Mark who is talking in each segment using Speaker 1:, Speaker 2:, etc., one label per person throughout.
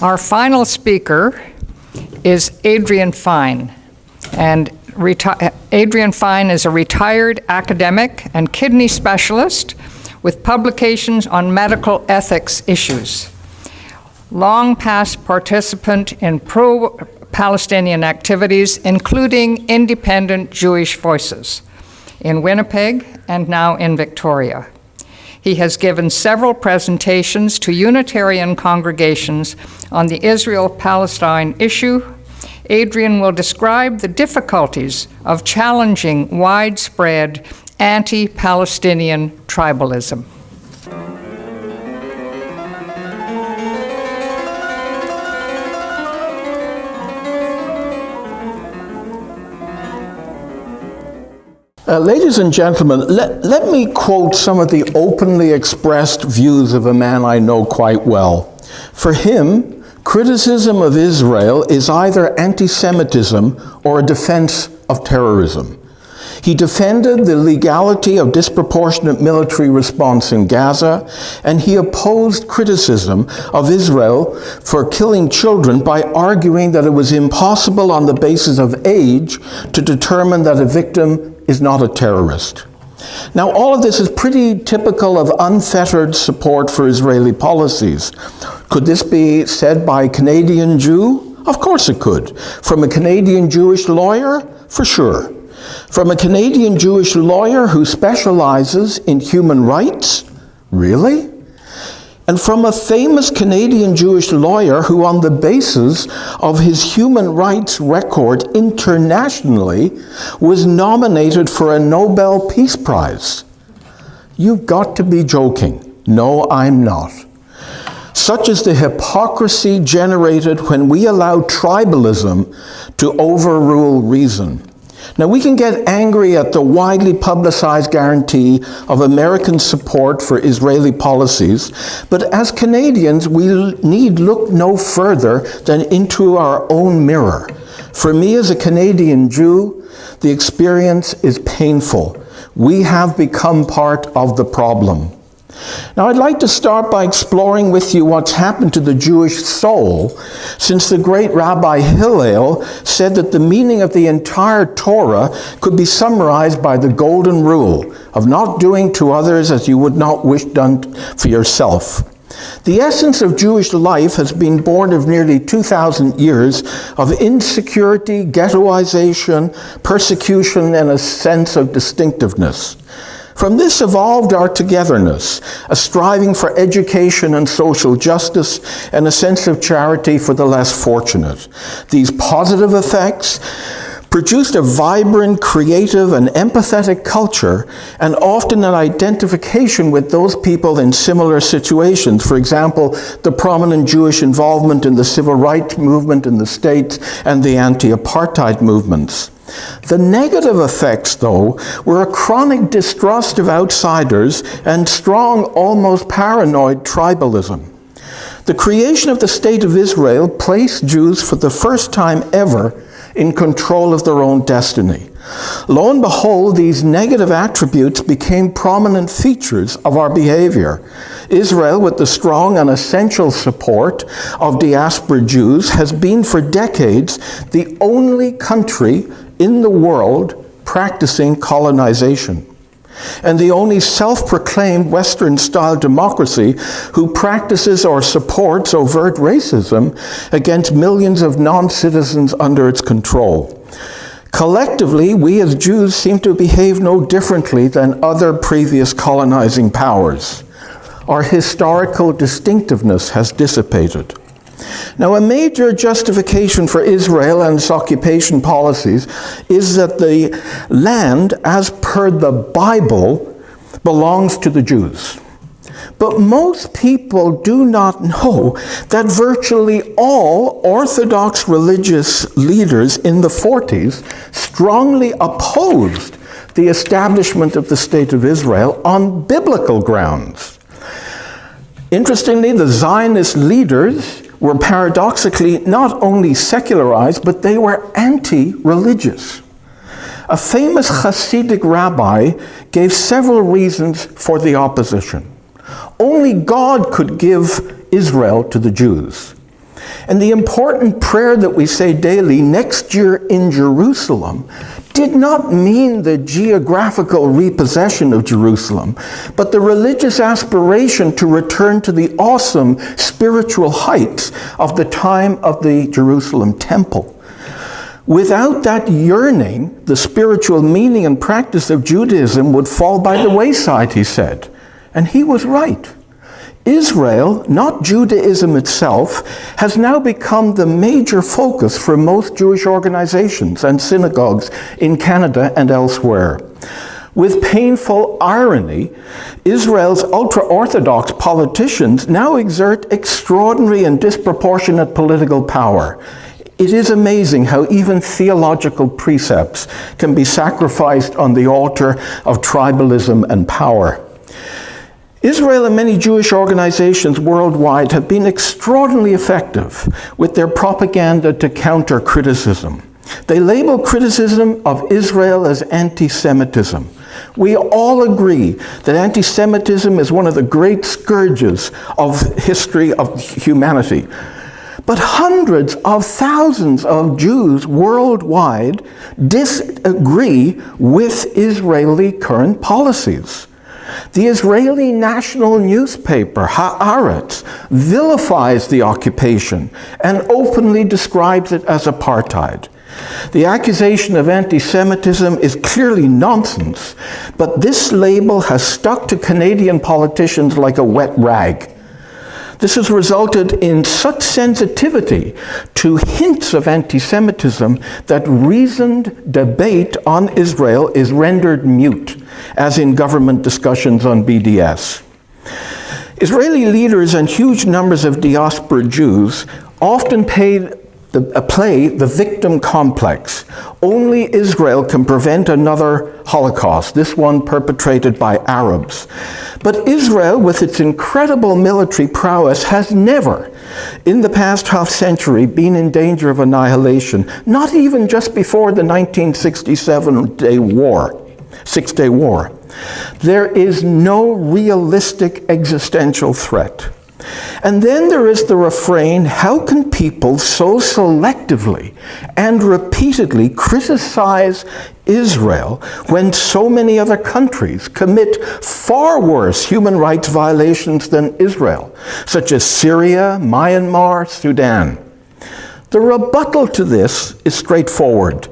Speaker 1: Our final speaker is Adrian Fine. And Adrian Fine is a retired academic and kidney specialist with publications on medical ethics issues. Long past participant in pro-Palestinian activities, including independent Jewish voices in Winnipeg and now in Victoria. He has given several presentations to Unitarian congregations on the Israel-Palestine issue. Adrian will describe the difficulties of challenging widespread anti-Palestinian tribalism.
Speaker 2: Ladies and gentlemen, let me quote some of the openly expressed views of a man I know quite well. For him, criticism of Israel is either anti-Semitism or a defense of terrorism. He defended the legality of disproportionate military response in Gaza, and he opposed criticism of Israel for killing children by arguing that it was impossible on the basis of age to determine that a victim is not a terrorist. Now, all of this is pretty typical of unfettered support for Israeli policies. Could this be said by a Canadian Jew? Of course it could. From a Canadian Jewish lawyer? For sure. From a Canadian Jewish lawyer who specializes in human rights? Really? And from a famous Canadian Jewish lawyer who, on the basis of his human rights record internationally, was nominated for a Nobel Peace Prize. You've got to be joking. No, I'm not. Such is the hypocrisy generated when we allow tribalism to overrule reason. Now, we can get angry at the widely publicized guarantee of American support for Israeli policies, but as Canadians, we need look no further than into our own mirror. For me as a Canadian Jew, the experience is painful. We have become part of the problem. Now, I'd like to start by exploring with you what's happened to the Jewish soul since the great Rabbi Hillel said that the meaning of the entire Torah could be summarized by the golden rule of not doing to others as you would not wish done for yourself. The essence of Jewish life has been born of nearly 2,000 years of insecurity, ghettoization, persecution, and a sense of distinctiveness. From this evolved our togetherness, a striving for education and social justice, and a sense of charity for the less fortunate. These positive effects produced a vibrant, creative, and empathetic culture, and often an identification with those people in similar situations. For example, the prominent Jewish involvement in the civil rights movement in the States and the anti-apartheid movements. The negative effects, though, were a chronic distrust of outsiders and strong, almost paranoid tribalism. The creation of the State of Israel placed Jews for the first time ever in control of their own destiny. Lo and behold, these negative attributes became prominent features of our behavior. Israel, with the strong and essential support of diaspora Jews, has been for decades the only country in the world practicing colonization, and the only self-proclaimed Western-style democracy who practices or supports overt racism against millions of non-citizens under its control. Collectively, we as Jews seem to behave no differently than other previous colonizing powers. Our historical distinctiveness has dissipated. Now, a major justification for Israel and its occupation policies is that the land, as per the Bible, belongs to the Jews. But most people do not know that virtually all Orthodox religious leaders in the 40s strongly opposed the establishment of the State of Israel on biblical grounds. Interestingly, the Zionist leaders were paradoxically not only secularized, but they were anti-religious. A famous Hasidic rabbi gave several reasons for the opposition. Only God could give Israel to the Jews. And the important prayer that we say daily, next year in Jerusalem, did not mean the geographical repossession of Jerusalem, but the religious aspiration to return to the awesome spiritual heights of the time of the Jerusalem temple. Without that yearning, the spiritual meaning and practice of Judaism would fall by the wayside, he said. And he was right. Israel, not Judaism itself, has now become the major focus for most Jewish organizations and synagogues in Canada and elsewhere. With painful irony, Israel's ultra-Orthodox politicians now exert extraordinary and disproportionate political power. It is amazing how even theological precepts can be sacrificed on the altar of tribalism and power. Israel and many Jewish organizations worldwide have been extraordinarily effective with their propaganda to counter criticism. They label criticism of Israel as anti-Semitism. We all agree that anti-Semitism is one of the great scourges of history of humanity. But hundreds of thousands of Jews worldwide disagree with Israeli current policies. The Israeli national newspaper, Haaretz, vilifies the occupation and openly describes it as apartheid. The accusation of anti-Semitism is clearly nonsense, but this label has stuck to Canadian politicians like a wet rag. This has resulted in such sensitivity to hints of anti-Semitism that reasoned debate on Israel is rendered mute, as in government discussions on BDS. Israeli leaders and huge numbers of diaspora Jews often play the victim complex. Only Israel can prevent another Holocaust, this one perpetrated by Arabs. But Israel, with its incredible military prowess, has never, in the past half century, been in danger of annihilation, not even just before the 1967 Six-Day War. There is no realistic existential threat. And then there is the refrain, how can people so selectively and repeatedly criticize Israel when so many other countries commit far worse human rights violations than Israel, such as Syria, Myanmar, Sudan? The rebuttal to this is straightforward.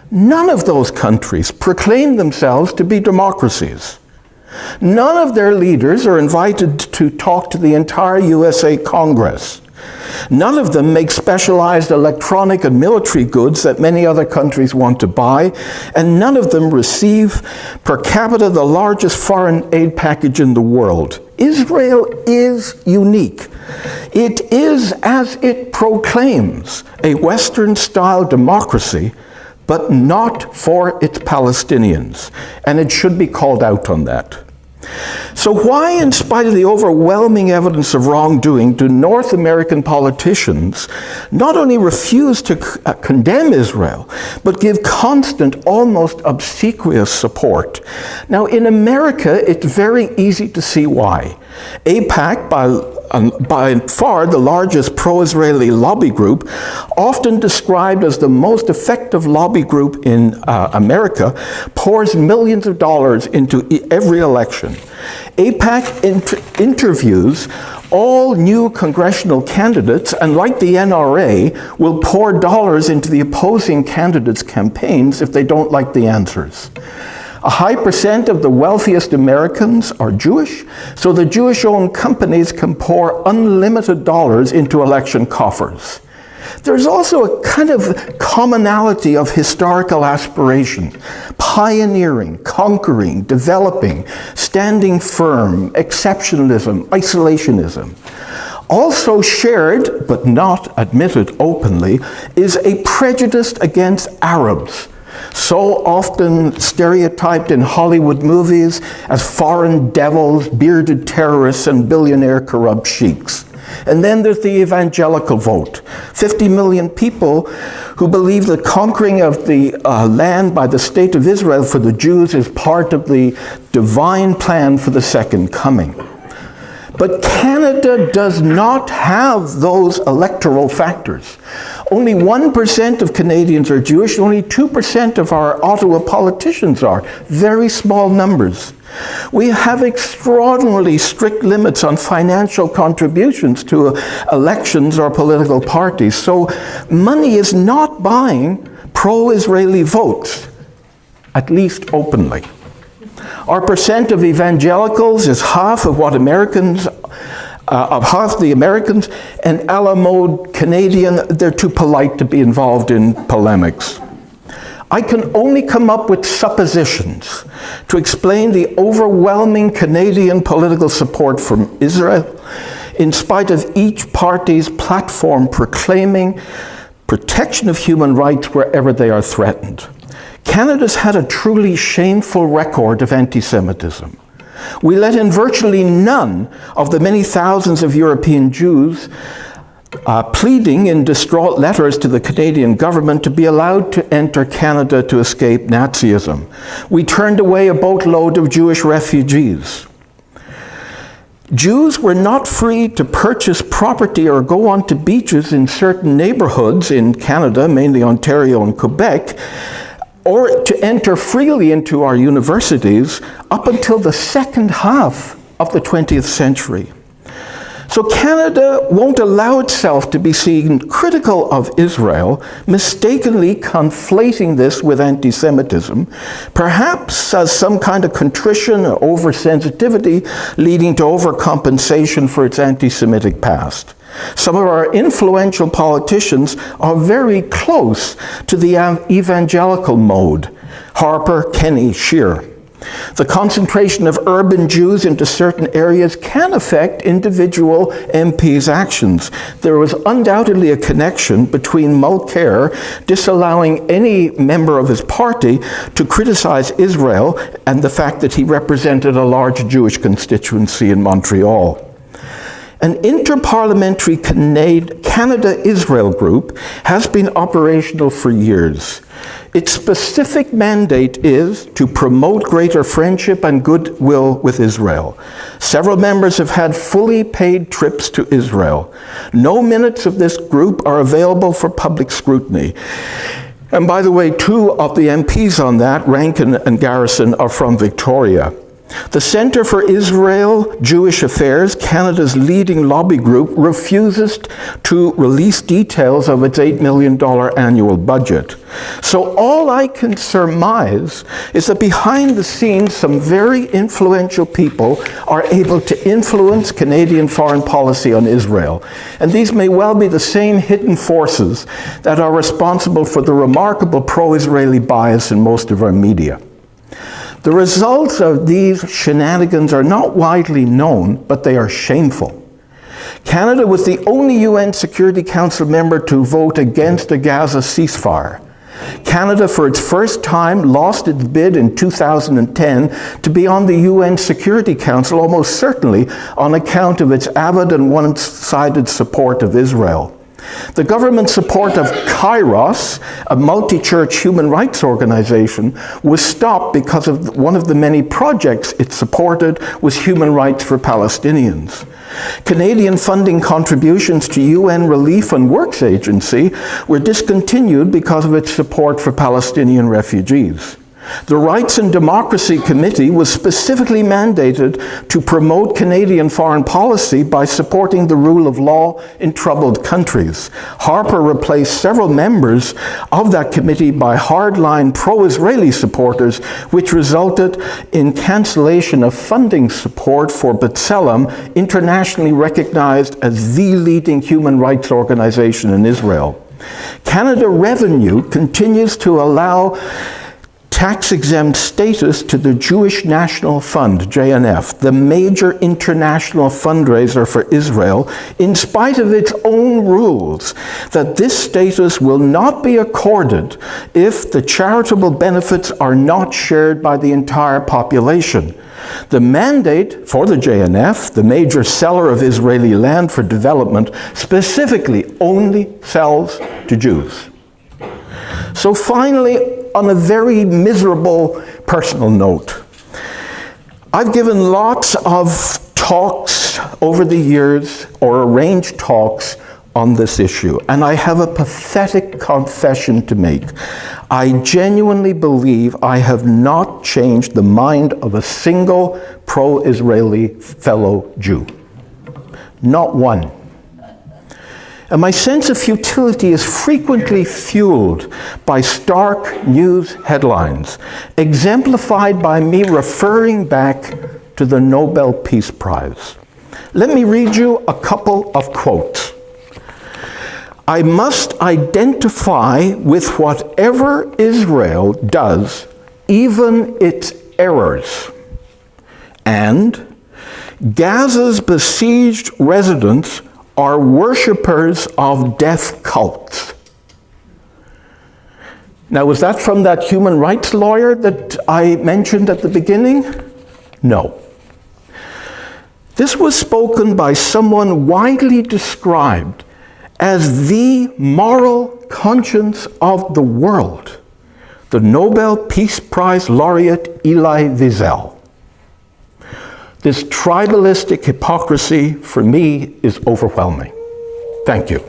Speaker 2: None of those countries proclaim themselves to be democracies. None of their leaders are invited to talk to the entire USA Congress. None of them make specialized electronic and military goods that many other countries want to buy, and none of them receive per capita the largest foreign aid package in the world. Israel is unique. It is, as it proclaims, a Western-style democracy, but not for its Palestinians, and it should be called out on that. So why, in spite of the overwhelming evidence of wrongdoing, do North American politicians not only refuse to condemn Israel, but give constant, almost obsequious support? Now, in America, it's very easy to see why. AIPAC, by far the largest pro-Israeli lobby group, often described as the most effective lobby group in America, pours millions of dollars into every election. AIPAC interviews all new congressional candidates, and like the NRA, will pour dollars into the opposing candidates' campaigns if they don't like the answers. A high percent of the wealthiest Americans are Jewish, so the Jewish-owned companies can pour unlimited dollars into election coffers. There's also a kind of commonality of historical aspiration, pioneering, conquering, developing, standing firm, exceptionalism, isolationism. Also shared, but not admitted openly, is a prejudice against Arabs, so often stereotyped in Hollywood movies as foreign devils, bearded terrorists, and billionaire corrupt sheiks. And then there's the evangelical vote. 50 million people who believe the conquering of the land by the state of Israel for the Jews is part of the divine plan for the second coming. But Canada does not have those electoral factors. Only 1% of Canadians are Jewish, only 2% of our Ottawa politicians are. Very small numbers. We have extraordinarily strict limits on financial contributions to elections or political parties. So money is not buying pro-Israeli votes, at least openly. Our percent of evangelicals is half of what Americans, of half the Americans, and a la mode Canadian, they're too polite to be involved in polemics. I can only come up with suppositions to explain the overwhelming Canadian political support from Israel, in spite of each party's platform proclaiming protection of human rights wherever they are threatened. Canada's had a truly shameful record of anti-Semitism. We let in virtually none of the many thousands of European Jews pleading in distraught letters to the Canadian government to be allowed to enter Canada to escape Nazism. We turned away a boatload of Jewish refugees. Jews were not free to purchase property or go onto beaches in certain neighborhoods in Canada, mainly Ontario and Quebec, or to enter freely into our universities up until the second half of the 20th century. So Canada won't allow itself to be seen critical of Israel, mistakenly conflating this with anti-Semitism, perhaps as some kind of contrition or oversensitivity leading to overcompensation for its anti-Semitic past. Some of our influential politicians are very close to the evangelical mode: Harper, Kenney, Scheer. The concentration of urban Jews into certain areas can affect individual MPs' actions. There was undoubtedly a connection between Mulcair disallowing any member of his party to criticize Israel and the fact that he represented a large Jewish constituency in Montreal. An interparliamentary Canada-Israel group has been operational for years. Its specific mandate is to promote greater friendship and goodwill with Israel. Several members have had fully paid trips to Israel. No minutes of this group are available for public scrutiny. And by the way, two of the MPs on that, Rankin and Garrison, are from Victoria. The Centre for Israel-Jewish Affairs, Canada's leading lobby group, refuses to release details of its $8 million annual budget. So all I can surmise is that behind the scenes, some very influential people are able to influence Canadian foreign policy on Israel. And these may well be the same hidden forces that are responsible for the remarkable pro-Israeli bias in most of our media. The results of these shenanigans are not widely known, but they are shameful. Canada was the only UN Security Council member to vote against a Gaza ceasefire. Canada, for its first time, lost its bid in 2010 to be on the UN Security Council, almost certainly on account of its avid and one-sided support of Israel. The government support of Kairos, a multi-church human rights organization, was stopped because of one of the many projects it supported was human rights for Palestinians. Canadian funding contributions to UN Relief and Works Agency were discontinued because of its support for Palestinian refugees. The Rights and Democracy Committee was specifically mandated to promote Canadian foreign policy by supporting the rule of law in troubled countries. Harper replaced several members of that committee by hardline pro-Israeli supporters, which resulted in cancellation of funding support for B'Tselem, internationally recognized as the leading human rights organization in Israel. Canada Revenue continues to allow tax-exempt status to the Jewish National Fund, JNF, the major international fundraiser for Israel, in spite of its own rules that this status will not be accorded if the charitable benefits are not shared by the entire population. The mandate for the JNF, the major seller of Israeli land for development, specifically only sells to Jews. So finally, on a very miserable personal note, I've given lots of talks talks over the years, or arranged talks on this issue, and I have a pathetic confession to make. I genuinely believe I have not changed the mind of a single pro-Israeli fellow Jew. Not one. And my sense of futility is frequently fueled by stark news headlines, exemplified by me referring back to the Nobel Peace Prize. Let me read you a couple of quotes. I must identify with whatever Israel does, even its errors. And Gaza's besieged residents are worshippers of death cults. Now, was that from that human rights lawyer that I mentioned at the beginning? No. This was spoken by someone widely described as the moral conscience of the world, the Nobel Peace Prize laureate Elie Wiesel. This tribalistic hypocrisy, for me, is overwhelming. Thank you.